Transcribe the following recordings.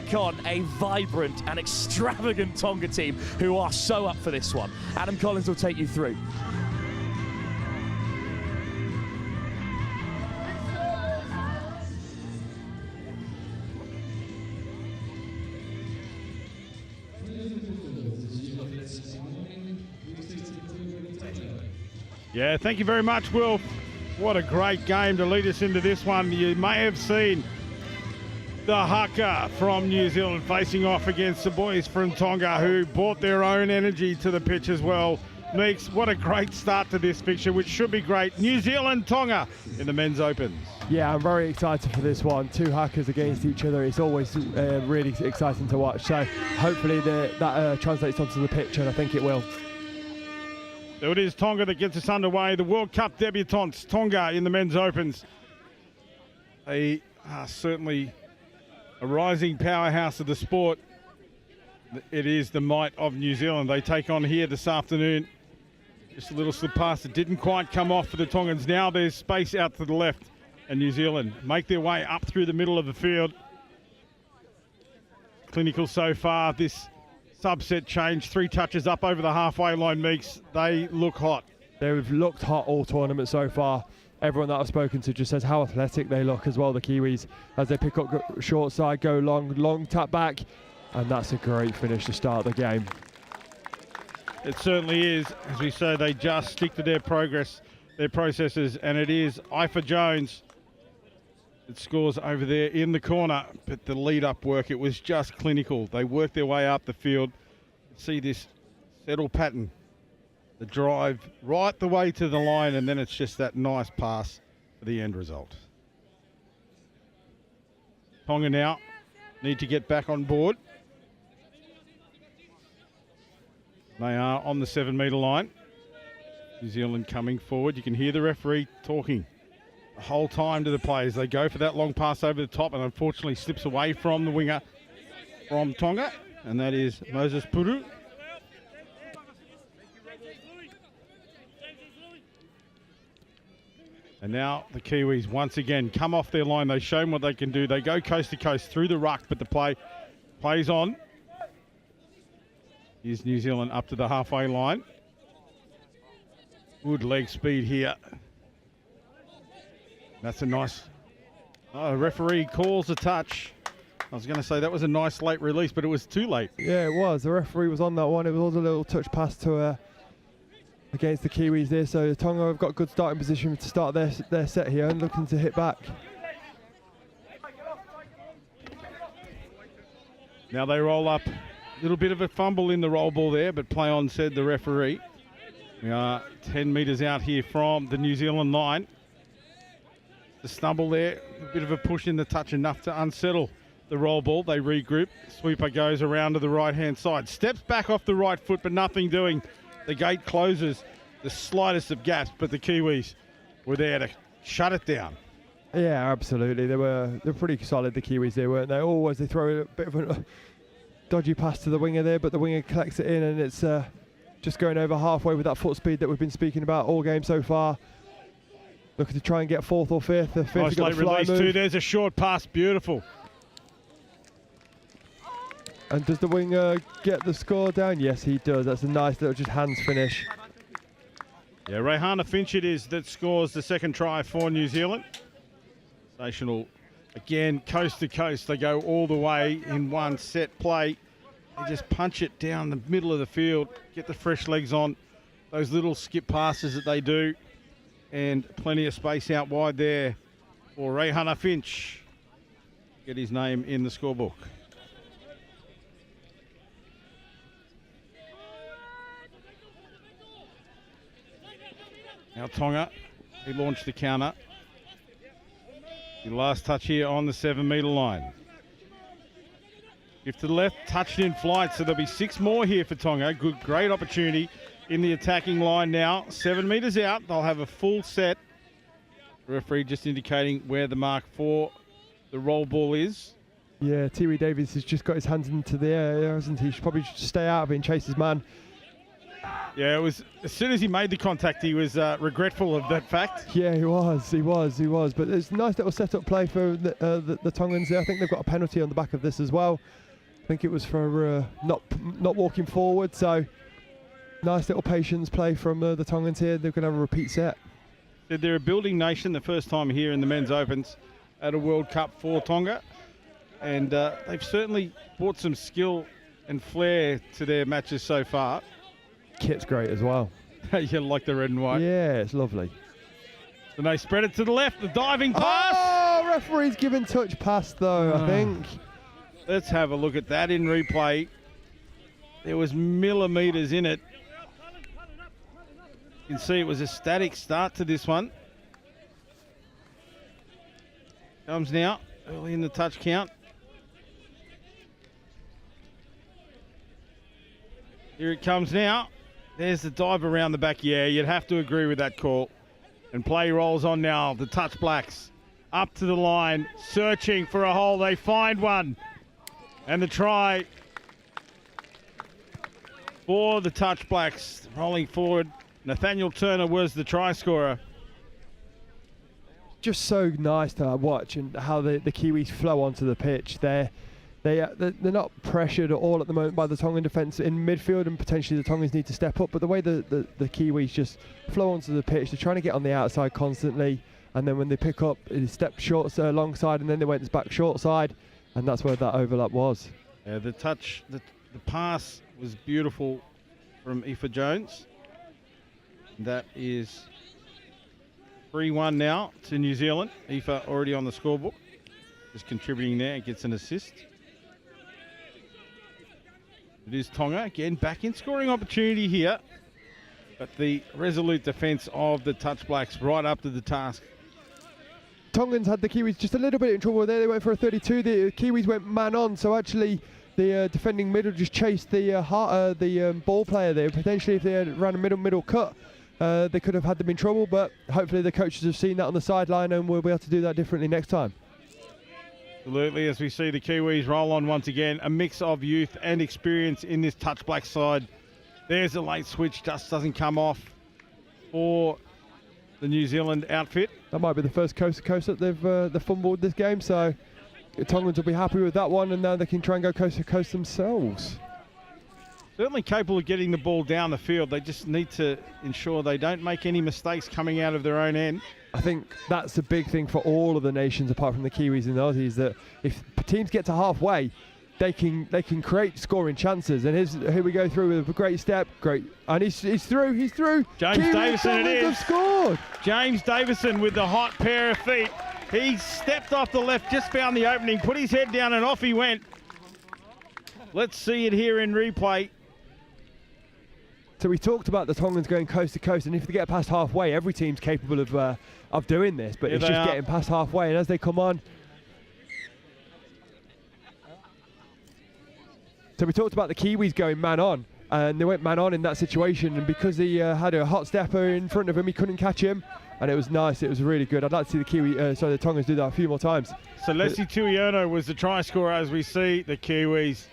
take on a vibrant and extravagant Tonga team who are so up for this one. Adam Collins will take you through. Yeah, thank you very much, Will. What a great game to lead us into this one. You may have seen the haka from New Zealand facing off against the boys from Tonga, who brought their own energy to the pitch as well. Meeks, what a great start to this fixture, which should be great. New Zealand, Tonga in the men's opens. Yeah, I'm very excited for this one. Two hackers against each other. It's always really exciting to watch. So hopefully that translates onto the pitch, and I think it will. There it is, Tonga that gets us underway. The World Cup debutantes, Tonga in the men's opens. They are certainly a rising powerhouse of the sport. It is the might of New Zealand. They take on here this afternoon. Just a little slip past. It didn't quite come off for the Tongans. Now there's space out to the left, and New Zealand make their way up through the middle of the field. Clinical so far, this subset change, 3 touches up over the halfway line, Meeks. They look hot. They've looked hot all tournament so far. Everyone that I've spoken to just says how athletic they look as well, the Kiwis, as they pick up short side, go long tap back, and that's a great finish to start the game. It certainly is. As we say, they just stick to their progress, their processes, and it is Ifa Jones that scores over there in the corner. But the lead-up work, it was just clinical. They worked their way up the field. See this settle pattern, the drive right the way to the line, and then it's just that nice pass for the end result. Tonga now need to get back on board. They are on the 7-metre line. New Zealand coming forward. You can hear the referee talking the whole time to the players. They go for that long pass over the top, and unfortunately slips away from the winger from Tonga, and that is Moses Puru. And now the Kiwis once again come off their line. They've shown what they can do. They go coast to coast through the ruck, but the play plays on. Here's New Zealand up to the halfway line. Good leg speed here. That's a nice... Oh, the referee calls a touch. I was going to say that was a nice late release, but it was too late. Yeah, it was. The referee was on that one. It was a little touch pass to against the Kiwis there. So Tonga have got good starting position to start their set here and looking to hit back. Now they roll up. A little bit of a fumble in the roll ball there, but play on, said the referee. We are 10 metres out here from the New Zealand line. The stumble there, a bit of a push in the touch, enough to unsettle the roll ball. They regroup. Sweeper goes around to the right-hand side. Steps back off the right foot, but nothing doing. The gate closes the slightest of gaps, but the Kiwis were there to shut it down. Yeah, absolutely. They're pretty solid, the Kiwis there, weren't they? Always they throw a bit of a dodgy pass to the winger there, but the winger collects it in, and it's just going over halfway with that foot speed that we've been speaking about all game so far. Looking to try and get 4th or 5th. The 5th nice late release too. There's a short pass. Beautiful. And does the winger get the score down? Yes, he does. That's a nice little just hands finish. Yeah, Rehana Finch it is that scores the second try for New Zealand. Sensational. Again, coast to coast. They go all the way in one set play. They just punch it down the middle of the field, get the fresh legs on. Those little skip passes that they do. And plenty of space out wide there for Rehana Finch. Get his name in the scorebook. Now Tonga, he launched the counter. The last touch here on the 7-metre line. Give to the left, touched in flight, so there'll be 6 more here for Tonga. Good, great opportunity in the attacking line now. 7 metres out, they'll have a full set. The referee just indicating where the mark for the roll ball is. Yeah, Tiwi Davies has just got his hands into the air, hasn't he? He should probably stay out of it and chase his man. Yeah, it was as soon as he made the contact, he was regretful of that fact. Yeah, he was. But it's a nice little set-up play for the Tongans there. I think they've got a penalty on the back of this as well. I think it was for not walking forward. So nice little patience play from the Tongans here. They're going to have a repeat set. They're a building nation, the first time here in the men's opens at a World Cup for Tonga. And they've certainly brought some skill and flair to their matches so far. Kit's great as well. You like the red and white? Yeah, it's lovely. And they spread it to the left, the diving pass. Oh, referee's given touch pass though, I think. Let's have a look at that in replay. There was millimetres in it. You can see it was a static start to this one. Comes now, early in the touch count. Here it comes now. There's the dive around the back. Yeah, you'd have to agree with that call. And play rolls on now. The Touch Blacks up to the line, searching for a hole. They find one. And the try for the Touch Blacks. Rolling forward. Nathaniel Turner was the try scorer. Just so nice to watch and how the Kiwis flow onto the pitch. They're not pressured at all at the moment by the Tongan defence in midfield, and potentially the Tongans need to step up. But the way the Kiwis just flow onto the pitch, they're trying to get on the outside constantly, and then when they pick up, they step short long side, and then they went back short side, and that's where that overlap was. Yeah, the pass was beautiful from Aoife Jones. That is 3-1 now to New Zealand. Aoife already on the scorebook, just contributing there, gets an assist. It is Tonga again back in scoring opportunity here, but the resolute defence of the Touch Blacks right up to the task. Tongans had the Kiwis just a little bit in trouble there. They went for a 32. The Kiwis went man on, so actually the defending middle just chased the ball player there. Potentially, if they had ran a middle cut, they could have had them in trouble. But hopefully, the coaches have seen that on the sideline and will be able to do that differently next time. Absolutely, as we see the Kiwis roll on once again, a mix of youth and experience in this Touch Black side. There's a late switch, just doesn't come off for the New Zealand outfit. That might be the first coast to coast that they've fumbled this game, so the Tongans will be happy with that one, and now they can try and go coast to coast themselves. Certainly capable of getting the ball down the field. They just need to ensure they don't make any mistakes coming out of their own end. I think that's a big thing for all of the nations apart from the Kiwis and the Aussies, that if teams get to halfway, they can create scoring chances. And here we go through with a great step, and he's through. James Kiwis Davison it is. have scored. James Davison with the hot pair of feet. He stepped off the left, just found the opening, put his head down, and off he went. Let's see it here in replay. So we talked about the Tongans going coast to coast, and if they get past halfway, every team's capable of doing this, but it's just getting past halfway, and as they come on. So we talked about the Kiwis going man on, and they went man on in that situation, and because he had a hot stepper in front of him, he couldn't catch him, and it was nice. It was really good. I'd like to see the Tongans do that a few more times. So Leslie Tuiono was the try scorer, as we see the Kiwis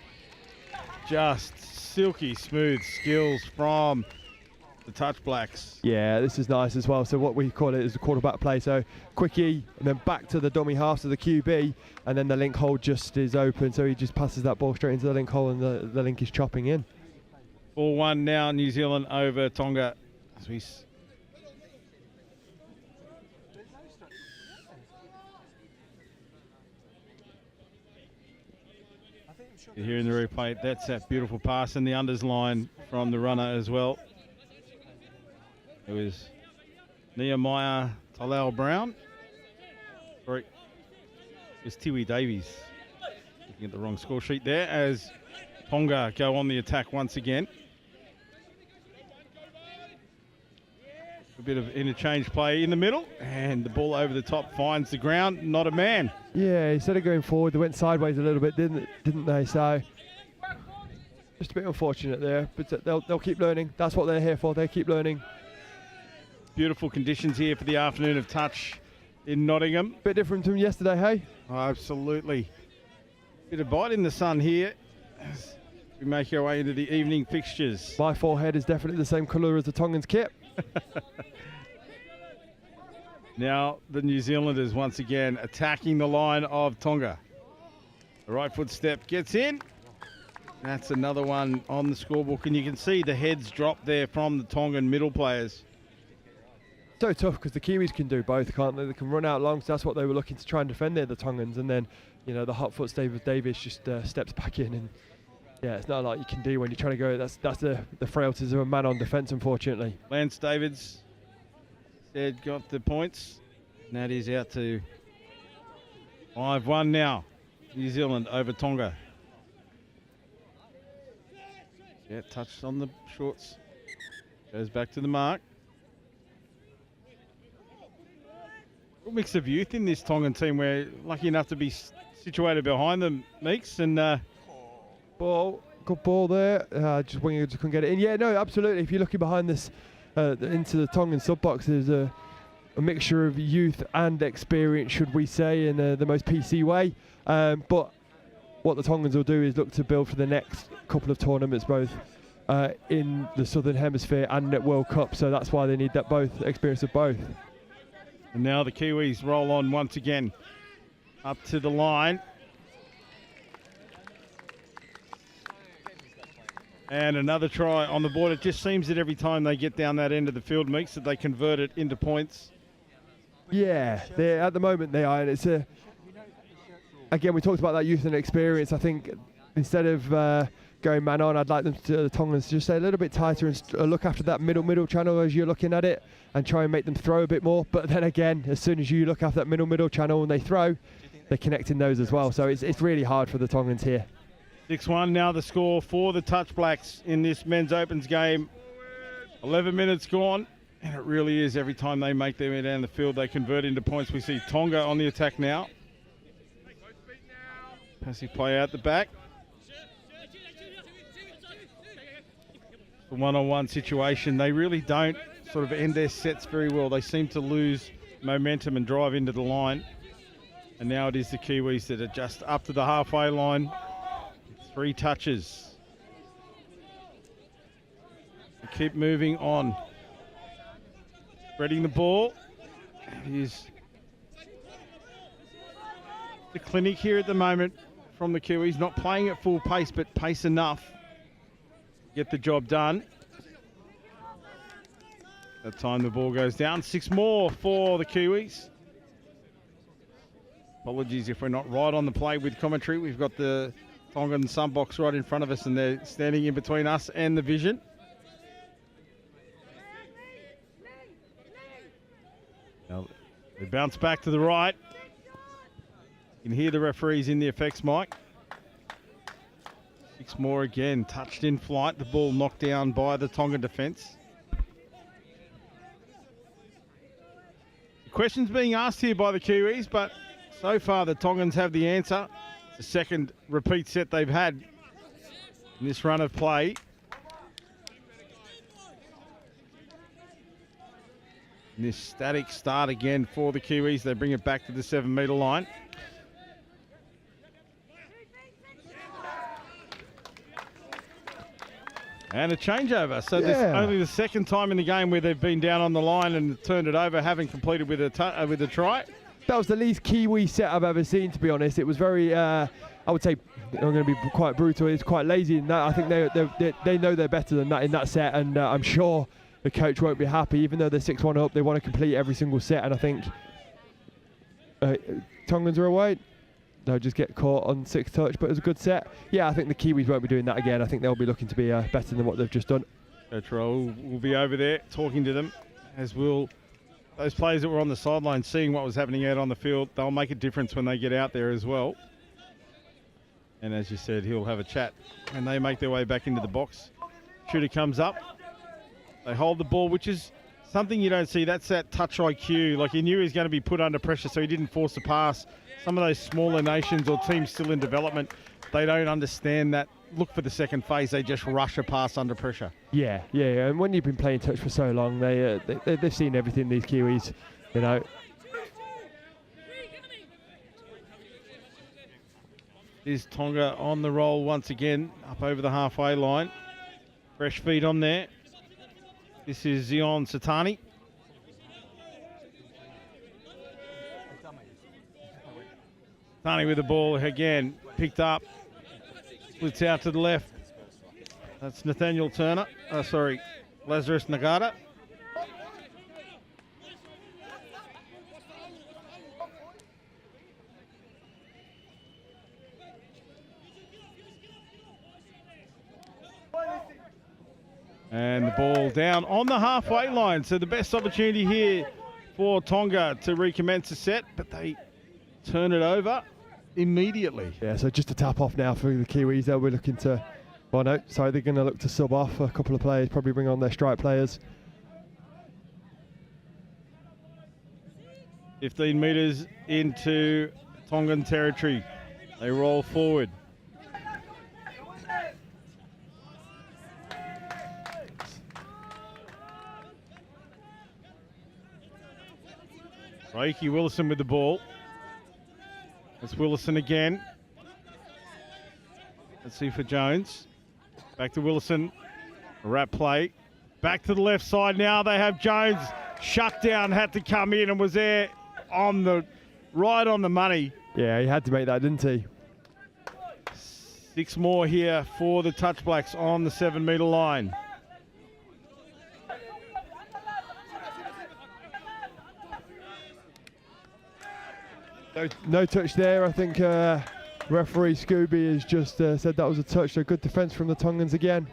just silky smooth skills from the Touch Blacks. Yeah, this is nice as well. So what we call it is a quarterback play. So quickie, and then back to the dummy half to the QB, and then the link hole just is open. So he just passes that ball straight into the link hole, and the link is chopping in. 4-1 now, New Zealand over Tonga. As we here in the replay, that's that beautiful pass, and the unders line from the runner as well. It was Nehemiah Talal Brown. Sorry, it was Tiwi Davies. Looking at the wrong score sheet there as Tonga go on the attack once again. A bit of interchange play in the middle, and the ball over the top finds the ground, not a man. Yeah, instead of going forward, they went sideways a little bit, didn't they? So just a bit unfortunate there, but they'll keep learning. That's what they're here for. They keep learning. Beautiful conditions here for the afternoon of touch in Nottingham. Bit different from yesterday, hey? Oh, absolutely. Bit of bite in the sun here. we make our way into the evening fixtures. My forehead is definitely the same colour as the Tongans kit. Now the New Zealanders once again attacking the line of Tonga. The right foot step gets in. That's another one on the scorebook, and you can see the heads drop there from the Tongan middle players. So tough because the Kiwis can do both, can't they? They can run out long, so that's what they were looking to try and defend there, the Tongans, and then, you know, the hot foot Davis just steps back in, and yeah, it's not like you can do when you're trying to go. That's the frailties of a man on defence, unfortunately. Lance Davids said got the points. And that is out to 5-1 now. New Zealand over Tonga. Yeah, touched on the shorts. Goes back to the mark. Real mix of youth in this Tongan team. We're lucky enough to be situated behind them, Meeks, and good ball there. Just winger just couldn't get it in. Yeah, no, absolutely. If you're looking behind this into the Tongan sub box, there's a mixture of youth and experience, should we say, in the most PC way. But what the Tongans will do is look to build for the next couple of tournaments, both in the Southern Hemisphere and at World Cup. So that's why they need that experience of both. And now the Kiwis roll on once again up to the line. And another try on the board. It just seems that every time they get down that end of the field, Meeks, that they convert it into points. Yeah, at the moment they are, and it's again, we talked about that youth and experience. I think instead of going man on, I'd like the Tongans to just stay a little bit tighter and look after that middle channel as you're looking at it, and try and make them throw a bit more. But then again, as soon as you look after that middle channel and they throw, they're connecting those as well. So it's really hard for the Tongans here. 6-1 now the score for the Touch Blacks in this men's opens game. 11 minutes gone, and it really is every time they make their way down the field, they convert into points. We see Tonga on the attack now. Passive play out the back. The one-on-one situation, they really don't sort of end their sets very well. They seem to lose momentum and drive into the line. And now it is the Kiwis that are just up to the halfway line. 3 touches. They keep moving on. Spreading the ball. It is the clinic here at the moment from the Kiwis. Not playing at full pace, but pace enough to get the job done. That time the ball goes down. 6 more for the Kiwis. Apologies if we're not right on the play with commentary. We've got the Tongan sun box right in front of us, and they're standing in between us and the vision. Now they bounce back to the right. You can hear the referees in the effects mic. 6 more again, touched in flight. The ball knocked down by the Tongan defence. The question's being asked here by the Kiwis, but so far the Tongans have the answer. The second repeat set they've had in this run of play. And this static start again for the Kiwis. They bring it back to the 7-metre line. And a changeover. So this only the second time in the game where they've been down on the line and turned it over, having completed with a try. That was the least Kiwi set I've ever seen, to be honest. It was very, I would say, I'm going to be quite brutal. It's quite lazy in that. I think they know they're better than that in that set, and I'm sure the coach won't be happy. Even though they're 6-1 up, they want to complete every single set, and I think Tongans are away. They'll just get caught on 6 touch, but it was a good set. Yeah, I think the Kiwis won't be doing that again. I think they'll be looking to be better than what they've just done. Coach Roll will be over there talking to them, as will those players that were on the sideline seeing what was happening out on the field. They'll make a difference when they get out there as well. And as you said, he'll have a chat and they make their way back into the box. Shooter comes up. They hold the ball, which is something you don't see. That's that touch IQ. Like, he knew he was going to be put under pressure, so he didn't force a pass. Some of those smaller nations or teams still in development, they don't understand that. Look for the second phase. They just rush a pass under pressure. Yeah. And when you've been playing touch for so long, they've seen everything, these Kiwis, you know. Is Tonga on the roll once again, up over the halfway line. Fresh feet on there. This is Zion Satani. Satani with the ball again, picked up. Splits out to the left. That's Nathaniel Turner. Lazarus Nagata. And the ball down on the halfway line. So the best opportunity here for Tonga to recommence the set, but they turn it over immediately. Yeah, so just a tap off now for the Kiwis. They'll be looking to, well, no, sorry, they're going to look to sub off a couple of players, probably bring on their strike players. 15 metres into Tongan territory. They roll forward. Reiki Willison with the ball. It's Willison again. Let's see for Jones. Back to Willison. A wrap play. Back to the left side now. They have Jones. Shut down, had to come in and was there right on the money. Yeah, he had to make that, didn't he? 6 more here for the Touch Blacks on the 7 metre line. No touch there. I think referee Scooby has just said that was a touch. So good defence from the Tongans again.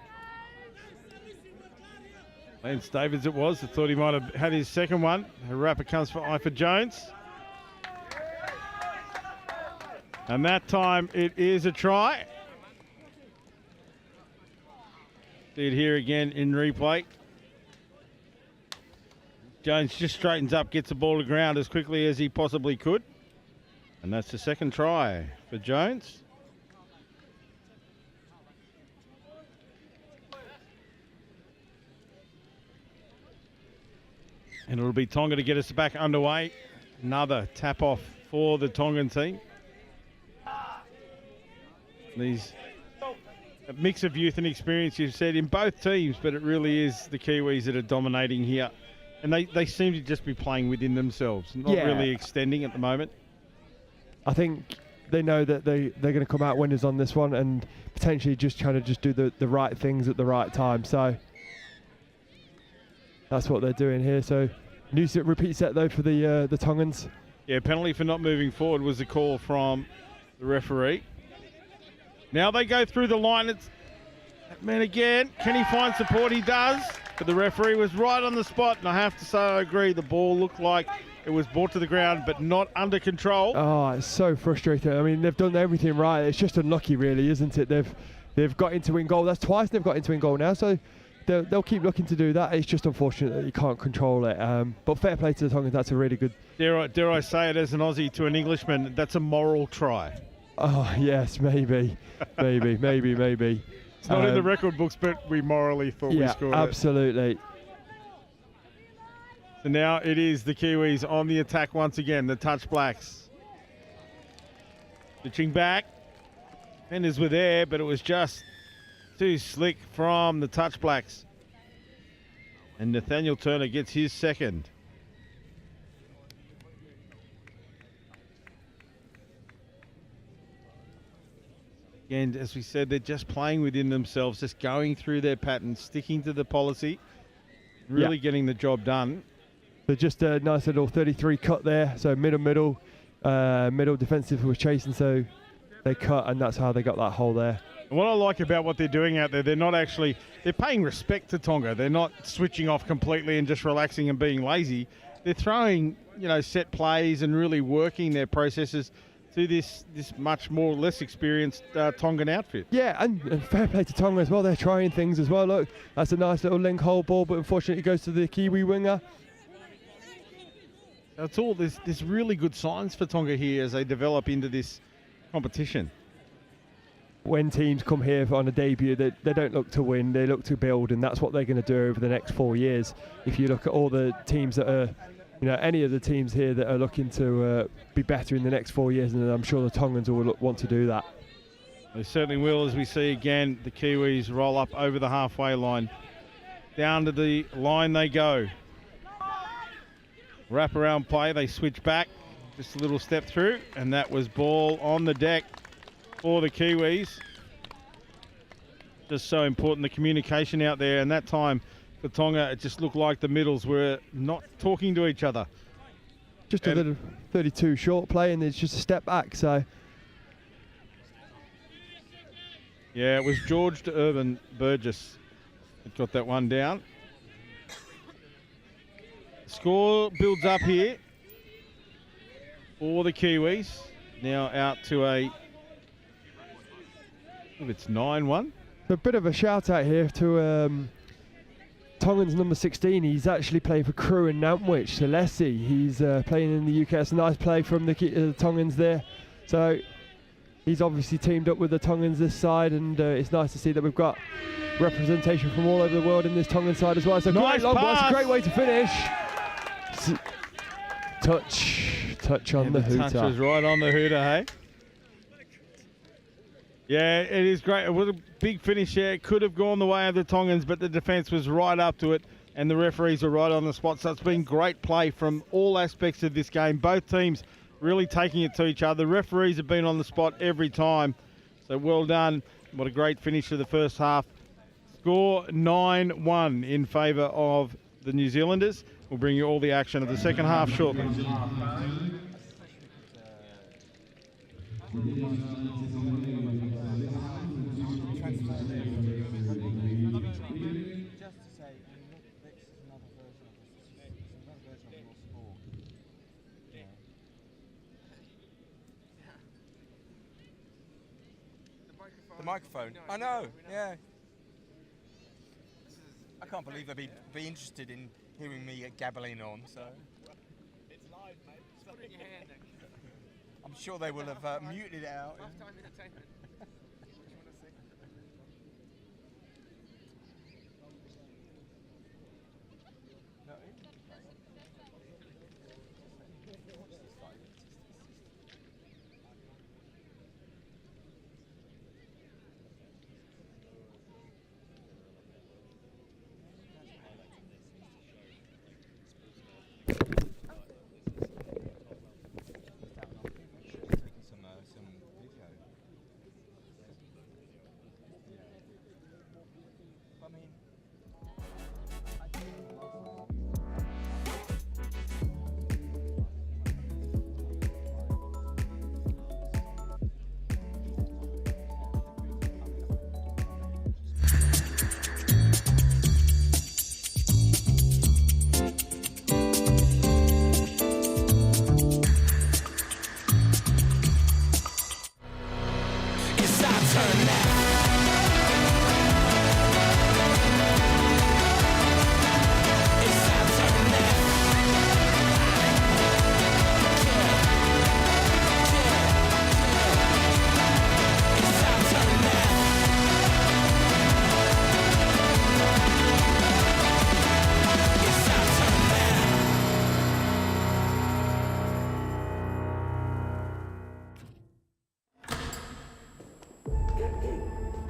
Lance Davids it was. I thought he might have had his second one. A wrapper comes for Ifa Jones. And that time it is a try. See it here again in replay. Jones just straightens up, gets the ball to ground as quickly as he possibly could. And that's the second try for Jones. And it'll be Tonga to get us back underway. Another tap off for the Tongan team. A mix of youth and experience, you've said, in both teams, but it really is the Kiwis that are dominating here. And they seem to just be playing within themselves, not really extending at the moment. I think they know that they're going to come out winners on this one and potentially just trying to do the right things at the right time. So that's what they're doing here. So new set, repeat set though for the Tongans. Yeah, penalty for not moving forward was the call from the referee. Now they go through the line. It's that man again. Can he find support? He does. But the referee was right on the spot. And I have to say I agree. The ball looked like it was brought to the ground, but not under control. Oh, it's so frustrating. I mean, they've done everything right. It's just unlucky, really, isn't it? They've got into win goal. That's twice they've got into win goal now. So they'll keep looking to do that. It's just unfortunate that you can't control it. But fair play to the Tongans. That's a really good. Dare I say it as an Aussie to an Englishman? That's a moral try. Oh yes, maybe. It's not in the record books, but we morally thought we scored it. Absolutely. So now it is the Kiwis on the attack once again, the Touch Blacks. Switching back. Fenders were there, but it was just too slick from the Touch Blacks. And Nathaniel Turner gets his second. And as we said, they're just playing within themselves, just going through their patterns, sticking to the policy, really getting the job done. So just a nice little 33 cut there. So middle defensive was chasing, so they cut, and that's how they got that hole there. And what I like about what they're doing out there, they're paying respect to Tonga. They're not switching off completely and just relaxing and being lazy. They're throwing, set plays and really working their processes to this much more less experienced Tongan outfit. Yeah, and fair play to Tonga as well. They're trying things as well. Look, that's a nice little link hole ball, but unfortunately it goes to the Kiwi winger. That's all. There's really good signs for Tonga here as they develop into this competition. When teams come here on a debut, they don't look to win, they look to build, and that's what they're going to do over the next 4 years. If you look at all the teams that are, any of the teams here that are looking to be better in the next 4 years, and I'm sure the Tongans will want to do that. They certainly will, as we see again the Kiwis roll up over the halfway line. Down to the line they go. Wrap around play, they switch back. Just a little step through, and that was ball on the deck for the Kiwis. Just so important, the communication out there. And that time for Tonga, it just looked like the middles were not talking to each other. Just a little 32 short play, and it's just a step back, so. Yeah, it was George to Urban Burgess that got that one down. Score builds up here for the Kiwis. Now out to I think it's 9-1. A bit of a shout out here to Tongan's number 16. He's actually playing for Crewe in Nantwich, so Leslie. He's playing in the UK. It's a nice play from the Tongans there. So he's obviously teamed up with the Tongans this side, and it's nice to see that we've got representation from all over the world in this Tongan side as well. It's a nice great long ball. It's a pass. great way to finish. Touch on the hooter. Touch was right on the hooter, hey? Yeah, it is great. It was a big finish there. It could have gone the way of the Tongans, but the defence was right up to it, and the referees were right on the spot. So it's been great play from all aspects of this game. Both teams really taking it to each other. The referees have been on the spot every time. So well done. What a great finish to the first half. Score 9-1 in favour of the New Zealanders. We'll bring you all the action of the second half shortly. The microphone. I know, yeah. I can't believe they'd be interested in hearing me gabbling on, so. It's live, mate. Just put it in your hand. I'm sure they will have muted it out. Lifetime entertainment.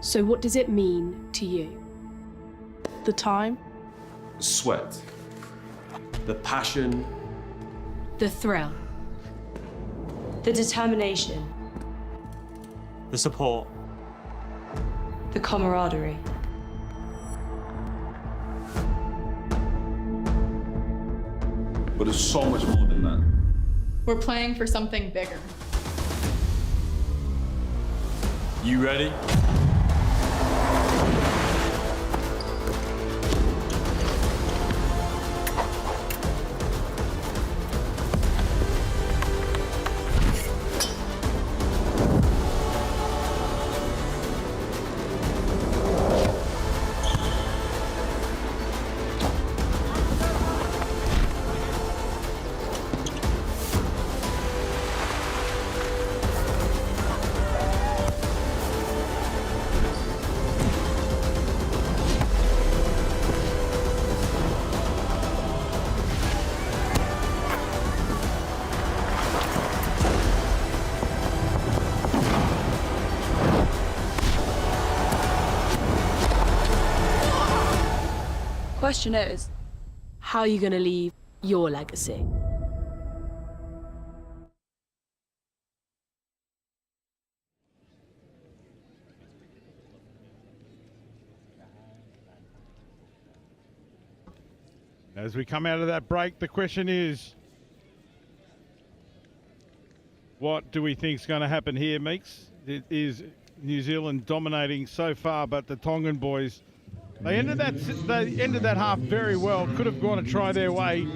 So what does it mean to you? The time? Sweat. The passion. The thrill? The determination, The support. the camaraderie. But it's so much more than that. We're playing for something bigger. You ready? question is, how are you going to leave your legacy? As we come out of that break, the question is, what do we think is going to happen here, Meeks? It is New Zealand dominating so far, but the Tongan boys, they ended that half very well. Could have gone to try their way.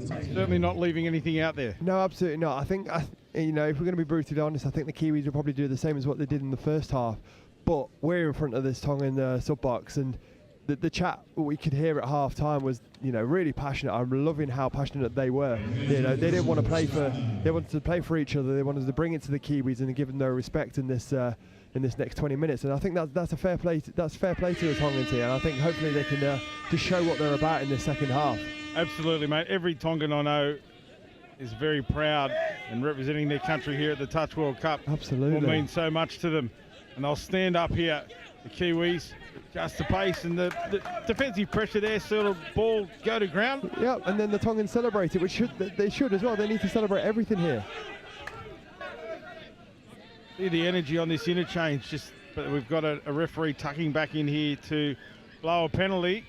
Certainly not leaving anything out there. No, absolutely not. I think, you know, if we're going to be brutally honest, I think the Kiwis will probably do the same as what they did in the first half. But we're in front of this Tongan sub-box, and the chat we could hear at half time was, you know, really passionate. I'm loving how passionate they were. You know, they didn't want to play for, they wanted to play for each other. They wanted to bring it to the Kiwis and give them their respect in this next 20 minutes. And I think that's a fair play. That's fair play to the Tongans here. And I think hopefully they can just show what they're about in the second half. Absolutely, mate. Every Tongan I know is very proud and representing their country here at the Touch World Cup. Absolutely. Will mean so much to them. And they'll stand up here, the Kiwis, just the pace and the defensive pressure there, sort of ball go to ground. Yeah, and then the Tongans celebrate it, which they should as well. They need to celebrate everything here. See the energy on this interchange, but we've got a referee tucking back in here to blow a penalty.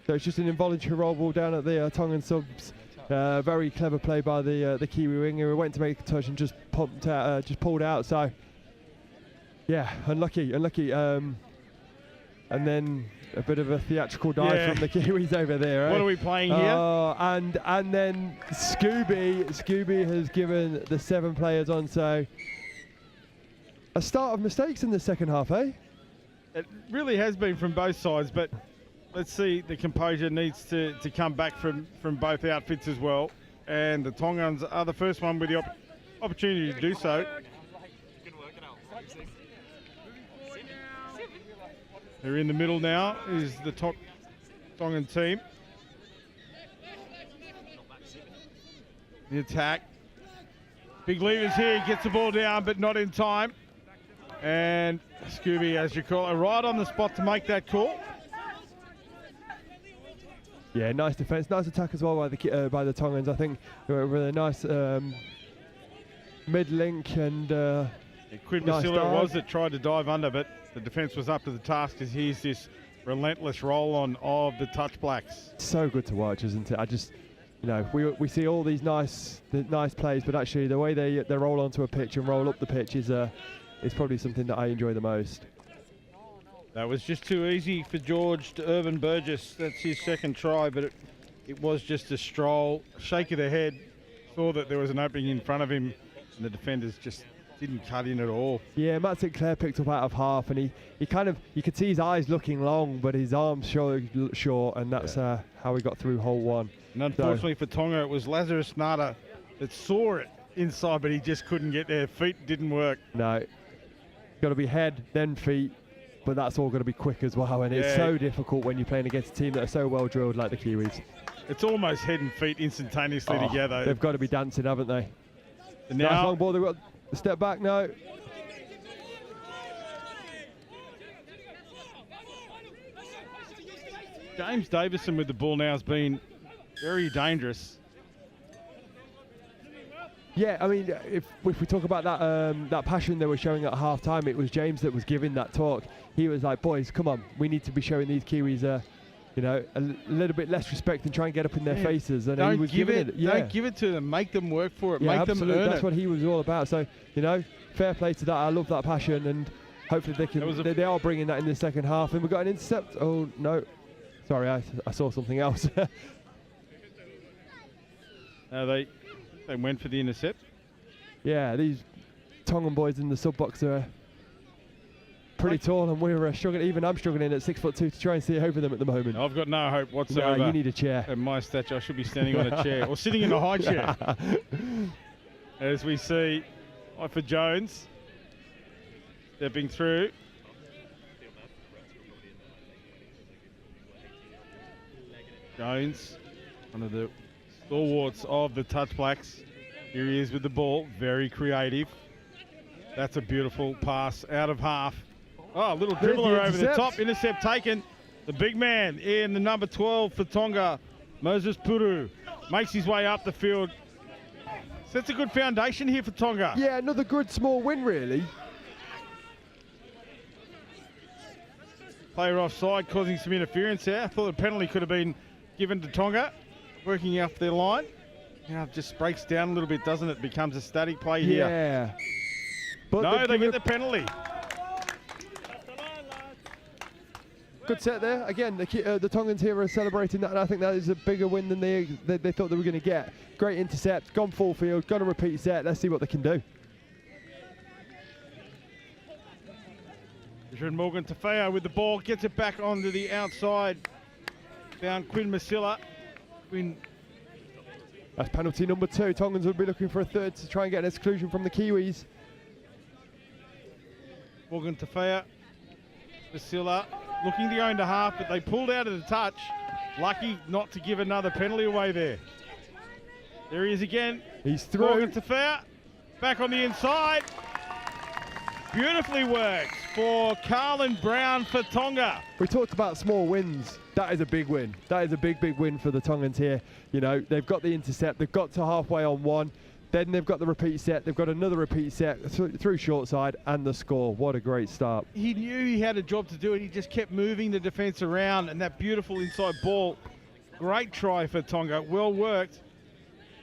So it's just an involuntary roll ball down at the Tongan subs. Very clever play by the Kiwi winger, who went to make a touch and just pumped out, just pulled out. So yeah, unlucky. And then a bit of a theatrical dive from the Kiwis over there. What are we playing here? And then Scooby has given the 7 players on. So a start of mistakes in the second half, eh? It really has been from both sides, but let's see, the composure needs to come back from both outfits as well. And the Tongans are the first one with the opportunity to do so. They're in the middle now, is the top Tongan team. The attack. Big levers here, gets the ball down, but not in time. And Scooby, as you call it, right on the spot to make that call. Yeah, nice defence, nice attack as well by the Tongans. I think with a nice mid-link and Quinn nice Basila dive. was that tried to dive under, but the defence was up to the task as here's this relentless roll-on of the Touch Blacks. So good to watch, isn't it? I just, you know, we see all these nice plays, but actually the way they roll onto a pitch and roll up the pitch is probably something that I enjoy the most. That was just too easy for George to Urban Burgess. That's his second try, but it was just a stroll. Shake of the head, saw that there was an opening in front of him, and the defenders just didn't cut in at all. Yeah, Matt Sinclair picked up out of half, and he kind of, you could see his eyes looking long, but his arms short, and that's how he got through hole 1. And unfortunately for Tonga, it was Lazarus Nada that saw it inside, but he just couldn't get there. Feet didn't work. No, got to be head, then feet. But that's all going to be quick as well, and it's so difficult when you're playing against a team that are so well drilled like the Kiwis. It's almost head and feet instantaneously together. They've got to be dancing, haven't they? And now, nice long ball, they've got a step back now. James Davison with the ball now has been very dangerous. Yeah, I mean, if we talk about that passion they were showing at half time, it was James that was giving that talk. He was like, boys, come on, we need to be showing these Kiwis you know, a little bit less respect and try and get up in their faces. And he was giving it. Yeah. Don't give it to them. Make them work for it. Yeah, make absolutely. them earn That's it. what he was all about. So, you know, fair play to that. I love that passion, and hopefully they can. They are bringing that in the second half. And we've got an intercept. Oh no, sorry, I saw something else. They went for the intercept. Yeah, these Tongan boys in the sub box are pretty tall, and we're struggling. Even I'm struggling at 6'2" to try and see over them at the moment. I've got no hope whatsoever. No, you need a chair. At my stature, I should be standing on a chair or sitting in a high chair. As we see, for Jones stepping through. Jones, one of the stalwarts of the Touch Blacks. Here he is with the ball, very creative. That's a beautiful pass out of half. Oh, a little dribbler over the top, intercept taken. The big man in the number 12 for Tonga, Moses Puru, makes his way up the field. Sets a good foundation here for Tonga. Yeah, another good small win, really. Player offside, causing some interference there. I thought the penalty could have been given to Tonga, working off their line. Now it just breaks down a little bit, doesn't it? Becomes a static play here. Yeah. But No, they get the penalty. Good set there. Again, the Tongans here are celebrating that, and I think that is a bigger win than they thought they were going to get. Great intercept, gone full field, got a repeat set. Let's see what they can do. Morgan Tafeo with the ball, gets it back onto the outside. Down Quinn Masilla. That's penalty number 2. Tongans will be looking for a third to try and get an exclusion from the Kiwis. Morgan Tafeo, Masilla looking to go into half, but they pulled out of the touch. Lucky not to give another penalty away there. There he is again. He's through. Morgan Tafeo back on the inside. Beautifully worked for Carlin Brown for Tonga. We talked about small wins. That is a big win. That is a big, big win for the Tongans here. You know, they've got the intercept. They've got to halfway on one. Then they've got the repeat set. They've got another repeat set through short side and the score. What a great start. He knew he had a job to do, and he just kept moving the defence around, and that beautiful inside ball. Great try for Tonga. Well worked.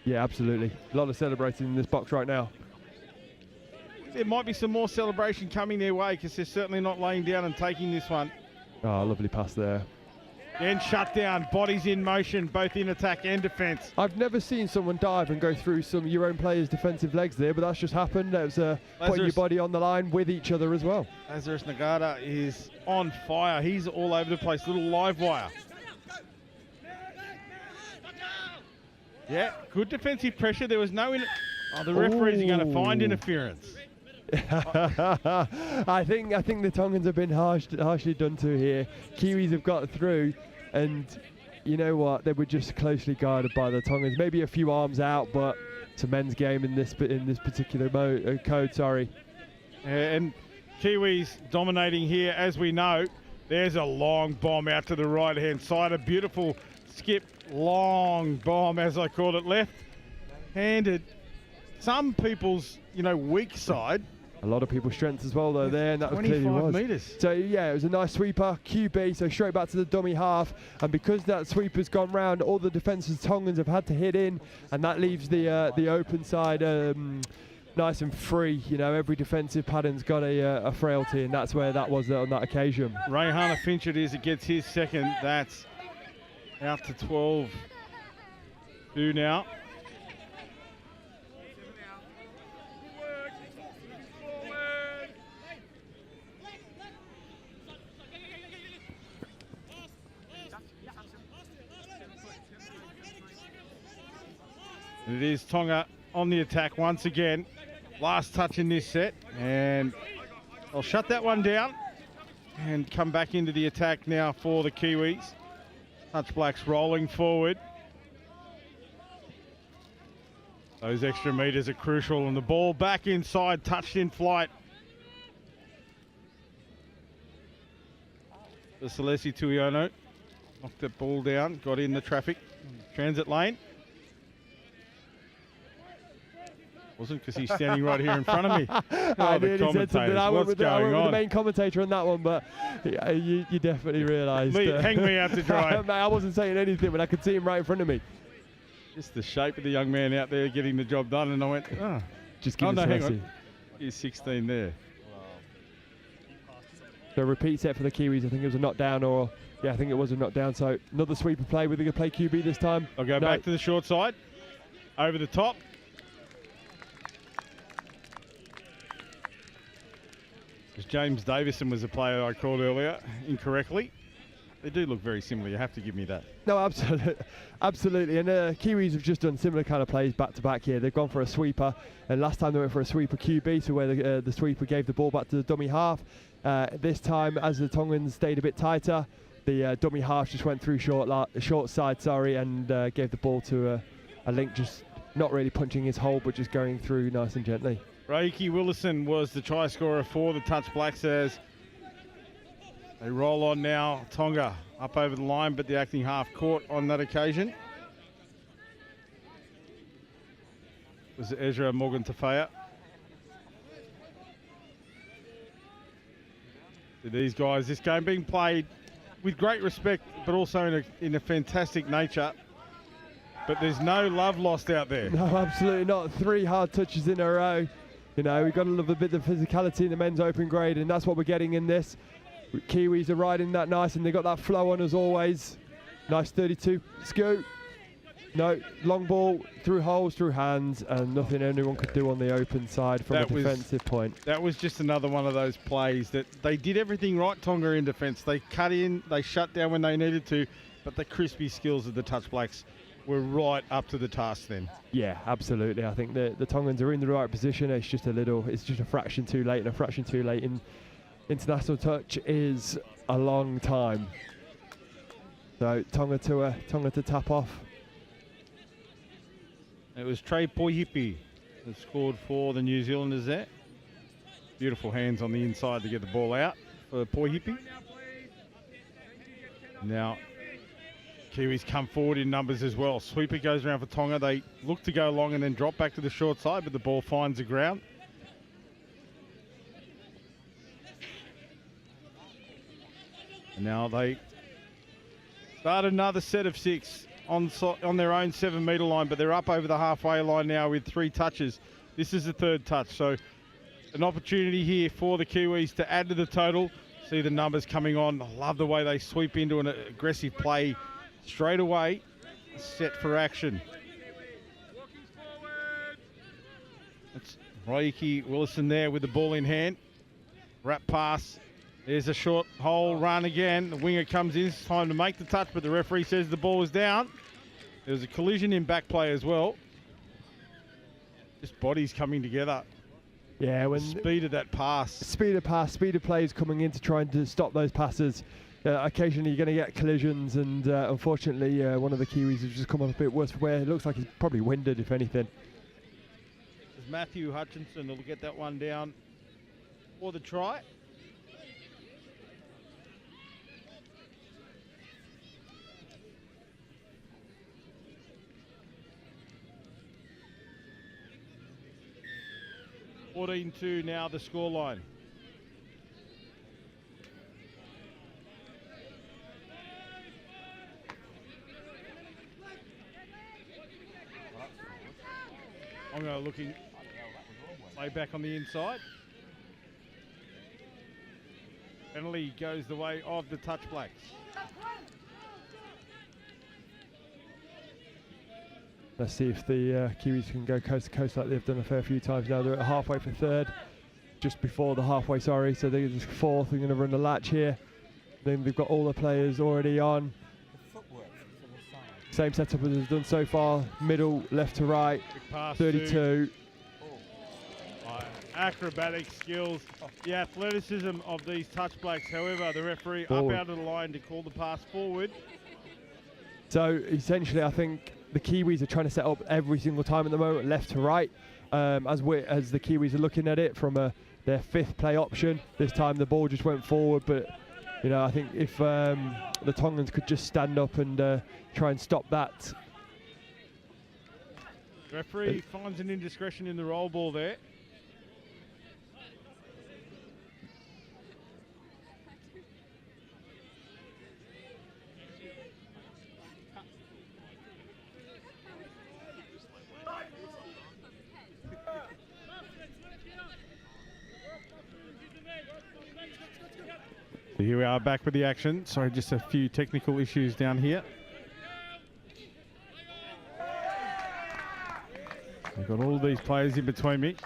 Yeah, absolutely. A lot of celebrating in this box right now. There might be some more celebration coming their way, because they're certainly not laying down and taking this one. Oh, lovely pass there. Then shut down, bodies in motion, both in attack and defence. I've never seen someone dive and go through some of your own players' defensive legs there, but that's just happened. That was putting your body on the line with each other as well. Lazarus Nagata is on fire. He's all over the place, little live wire. Yeah, good defensive pressure. There was no... the referees are going to find interference. I think the Tongans have been harshly done to here. Kiwis have got through, and you know what? They were just closely guarded by the Tongans. Maybe a few arms out, but it's a men's game in this particular code. Sorry. And Kiwis dominating here, as we know. There's a long bomb out to the right-hand side. A beautiful skip, long bomb, as I call it, left-handed. Some people's, weak side. A lot of people's strength as well, though, there, and that was clearly 25 metres. So, yeah, it was a nice sweeper, QB, so straight back to the dummy half. And because that sweeper's gone round, all the defences Tongans have had to hit in, and that leaves the open side nice and free. Every defensive pattern's got a frailty, and that's where that was on that occasion. Rayhana Finch it is that gets his second. That's out to 12-2 now. It is Tonga on the attack once again. Last touch in this set, and I'll shut that one down and come back into the attack now for the Kiwis. Touch Blacks rolling forward. Those extra meters are crucial, and the ball back inside, touched in flight. The Celesi Tuiono knocked that ball down, got in the traffic, transit lane. Wasn't, because he's standing right here in front of me. I nearly said something. I went with the main commentator on that one, but you definitely realised. Hang me out to dry. Mate, I wasn't saying anything, but I could see him right in front of me. Just the shape of the young man out there getting the job done, and I went, just give it hang on. He's 16 there. So repeat set for the Kiwis. I think it was a knockdown, I think it was a knockdown. So another sweeper play. We're going to play QB this time. I'll go back to the short side, over the top. James Davison was a player I called earlier incorrectly. They do look very similar. You have to give me that. No, absolutely. And Kiwis have just done similar kind of plays back to back here. They've gone for a sweeper, and last time they went for a sweeper QB, so where the sweeper gave the ball back to the dummy half. This time, as the Tongans stayed a bit tighter, the dummy half just went through short side, and gave the ball to a link, just not really punching his hole, but just going through nice and gently. Reiki Willison was the try scorer for the Touch Blacks, as They roll on now. Tonga up over the line, but the acting half court on that occasion. It was Ezra Morgan Tafea. To these guys, this game being played with great respect, but also in a fantastic nature. But there's no love lost out there. No, absolutely not. 3 hard touches in a row. You know, we've got to love a bit of physicality in the men's open grade, and that's what we're getting in this. Kiwis are riding that nice, and they got that flow on as always. Nice 32 scoop. No, long ball through holes, through hands, and nothing anyone could do on the open side from a defensive point. That was just another one of those plays that they did everything right, Tonga, in defence. They cut in, they shut down when they needed to, but the crispy skills of the Touch Blacks were right up to the task then. Yeah, absolutely. I think the Tongans are in the right position. It's just a fraction too late, and a fraction too late in international touch is a long time. So Tonga to tap off. It was Trey Poihipi that scored for the New Zealanders there. Beautiful hands on the inside to get the ball out for Poihipi. Now, Kiwis come forward in numbers as well. Sweeper goes around for Tonga. They look to go long and then drop back to the short side, but the ball finds the ground. And now they start another set of 6 on their own 7-metre line, but they're up over the halfway line now with 3 touches. This is the 3rd touch, so an opportunity here for the Kiwis to add to the total. See the numbers coming on. I love the way they sweep into an aggressive play straight away, set for action. It's Roiki Willison there with the ball in hand. Wrap pass. There's a short hole run again. The winger comes in. It's time to make the touch, but the referee says the ball is down. There's a collision in back play as well. Just bodies coming together. Yeah, when the speed of that pass. Speed of pass, speed of play is coming in to try and stop those passes. Occasionally you're going to get collisions, and unfortunately one of the Kiwis has just come up a bit worse, where it looks like he's probably winded, if anything. There's Matthew Hutchinson who'll get that one down for the try. (14-2) now the scoreline. Tonga looking way back on the inside. Penalty goes the way of the Touch Blacks. Let's see if the Kiwis can go coast to coast like they've done a fair few times now. They're at halfway for 3rd, just before the halfway, sorry. So they're just 4th. They're going to run the latch here. Then they've got all the players already on. Same setup as they've done so far. Middle, left to right, 32. Acrobatic skills, the athleticism of these Touch Blacks. However, the referee up out of the line to call the pass forward. So essentially, I think the Kiwis are trying to set up every single time at the moment, left to right, as the Kiwis are looking at it from their 5th play option. This time the ball just went forward, but you know, I think if the Tongans could just stand up and try and stop that. Referee finds an indiscretion in the roll ball there. Here we are back with the action. Sorry, just a few technical issues down here. I've got all these players in between me.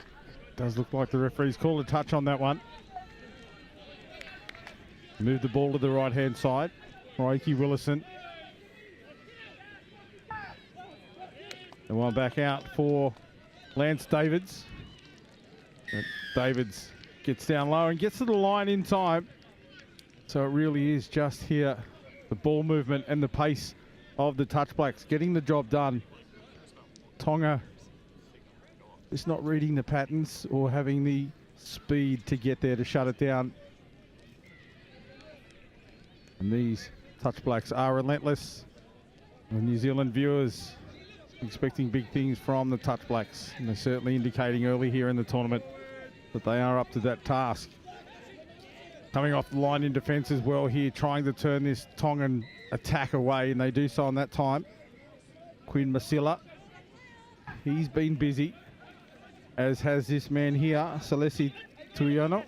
Does look like the referee's called a touch on that one. Move the ball to the right-hand side. Roiki Willison. The one back out for Lance Davids. But Davids gets down low and gets to the line in time. So it really is just here, the ball movement and the pace of the Touch Blacks getting the job done. Tonga is not reading the patterns or having the speed to get there to shut it down. And these Touch Blacks are relentless. The New Zealand viewers expecting big things from the Touch Blacks. And they're certainly indicating early here in the tournament that they are up to that task. Coming off the line in defence as well here, trying to turn this Tongan attack away, and they do so on that time. Quinn Masila, he's been busy, as has this man here, Salesi Tuiono.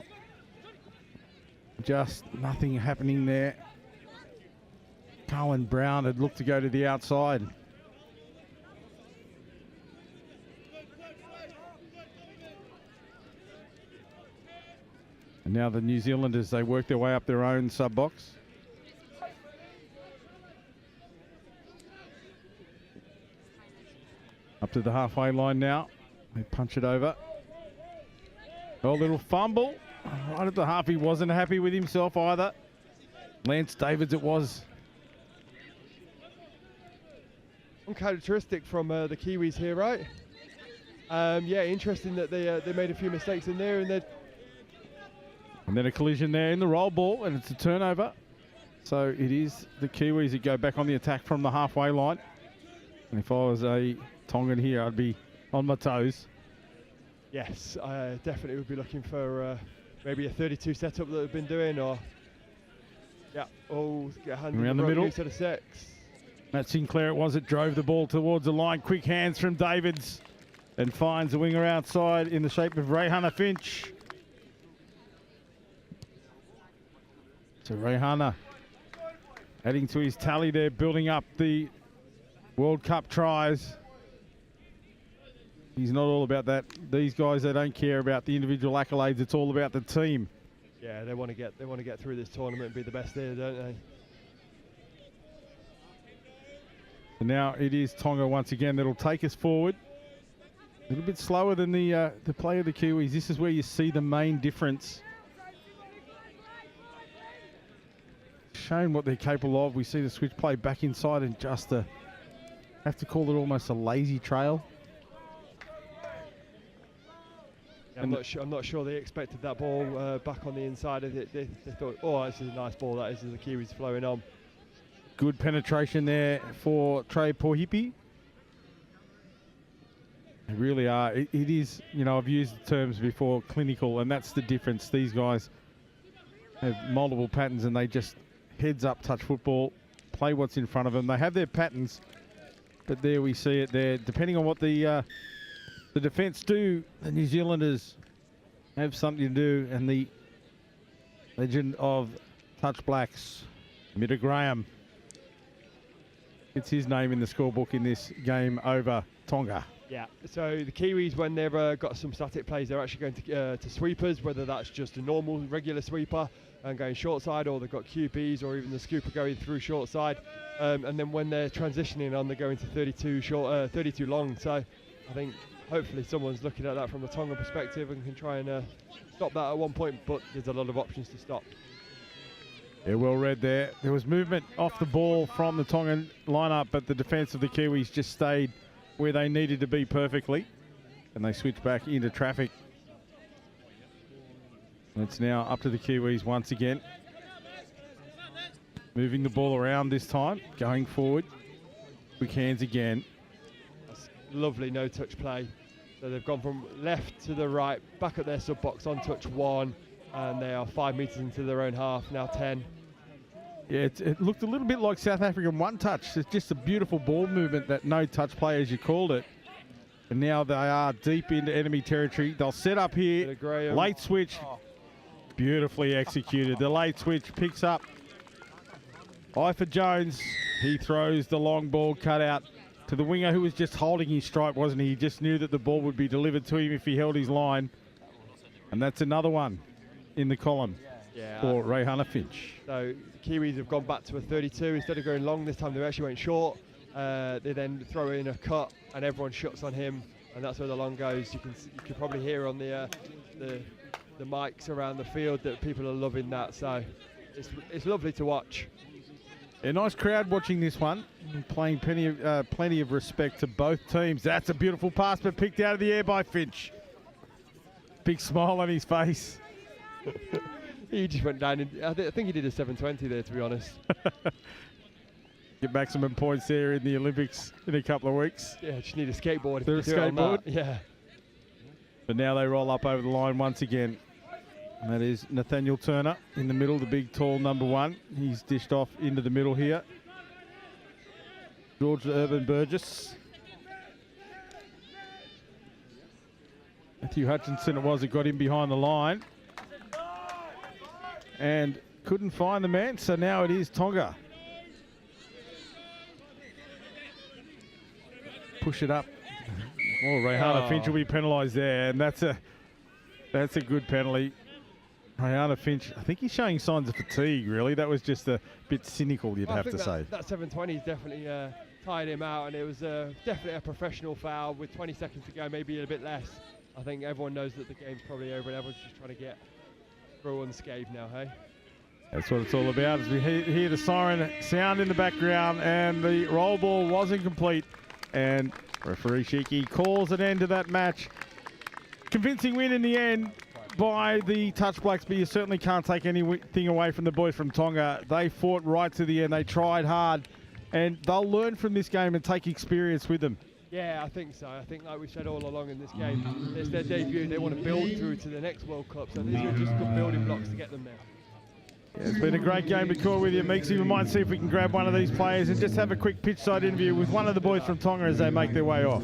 Just nothing happening there. Cohen Brown had looked to go to the outside. And now the New Zealanders, they work their way up their own sub-box. Up to the halfway line now. They punch it over. Oh, little fumble. Right at the half, he wasn't happy with himself either. Lance Davids it was. Uncharacteristic from the Kiwis here, right? Yeah, interesting that they made a few mistakes in there, and then a collision there in the roll ball, and it's a turnover. So it is the Kiwis that go back on the attack from the halfway line. And if I was a Tongan here, I'd be on my toes. Yes, I definitely would be looking for maybe a 32 setup that we've been doing, or get a hand around the middle instead of 6. Matt Sinclair it was that drove the ball towards the line. Quick hands from Davids, and finds the winger outside in the shape of Rehana Finch. So Rehana adding to his tally there, building up the World Cup tries. He's not all about that. These guys, they don't care about the individual accolades. It's all about the team. Yeah, they want to get through this tournament and be the best there, don't they? And now it is Tonga once again that'll take us forward. A little bit slower than the play of the Kiwis. This is where you see the main difference. Showing what they're capable of. We see the switch play back inside and just have to call it almost a lazy trail. Yeah, I'm not sure they expected that ball back on the inside of it. They thought, oh, this is a nice ball. That is the Kiwis flowing on. Good penetration there for Trey Pohipi. They really are. It is, I've used the terms before, clinical, and that's the difference. These guys have multiple patterns and they just heads up touch football, play what's in front of them. They have their patterns, but there we see it there. Depending on what the defence do, the New Zealanders have something to do, and the legend of Touch Blacks, Mida Graham, it's his name in the scorebook in this game over Tonga. Yeah, so the Kiwis, when they've got some static plays, they're actually going to sweepers, whether that's just a normal, regular sweeper and going short side, or they've got QPs, or even the scooper going through short side. And then when they're transitioning on, they're going to 32 long. So I think hopefully someone's looking at that from a Tonga perspective and can try and stop that at one point, but there's a lot of options to stop. Yeah, well read there. There was movement off the ball from the Tongan lineup, but the defence of the Kiwis just stayed where they needed to be perfectly, and they switched back into traffic. It's now up to the Kiwis once again. Moving the ball around this time, going forward. Quick hands again. That's lovely no-touch play. So they've gone from left to the right, back at their sub-box on touch 1, and they are 5 metres into their own half, now 10. Yeah, it looked a little bit like South African one touch. It's just a beautiful ball movement, that no-touch play as you called it. And now they are deep into enemy territory. They'll set up here, late switch, beautifully executed. The late switch picks up Ifa Jones. He throws the long ball cut out to the winger who was just holding his strike, wasn't he? He just knew that the ball would be delivered to him if he held his line. And that's another one in the column for Rehana Finch. So the Kiwis have gone back to a 32. Instead of going long this time, they actually went short. They then throw in a cut and everyone shuts on him, and that's where the long goes. You can probably hear on the mics around the field that people are loving that. So it's lovely to watch. A nice crowd watching this one, playing plenty of respect to both teams. That's a beautiful pass, but picked out of the air by Finch. Big smile on his face. He just went down. I think he did a 720 there, to be honest. Get maximum points there in the Olympics in a couple of weeks. Yeah, just need a skateboard. There a skateboard? Yeah. But now they roll up over the line once again. And that is Nathaniel Turner in the middle, the big, tall number 1. He's dished off into the middle here. George Urban Burgess. Matthew Hutchinson it was that got him behind the line. And couldn't find the man, so now it is Tonga. Push it up. Oh, Rayhana Finch will be penalised there, and that's a good penalty. Rayhana Finch, I think he's showing signs of fatigue, really. That was just a bit cynical, you'd have to say. That 720 definitely tired him out, and it was definitely a professional foul with 20 seconds to go, maybe a bit less. I think everyone knows that the game's probably over and everyone's just trying to get through unscathed now, hey? That's what it's all about, as we hear the siren sound in the background, and the roll ball wasn't complete. And referee Shiki calls an end to that match. Convincing win in the end by the Touch Blacks, but you certainly can't take anything away from the boys from Tonga. They fought right to the end. They tried hard, and they'll learn from this game and take experience with them. Yeah, I think so. I think, like we said all along in this game, it's their debut. They want to build through to the next World Cup, so these are just good building blocks to get them there. Yeah, it's been a great game to call with you, Meeksy. We might see if we can grab one of these players and just have a quick pitch side interview with one of the boys from Tonga as they make their way off.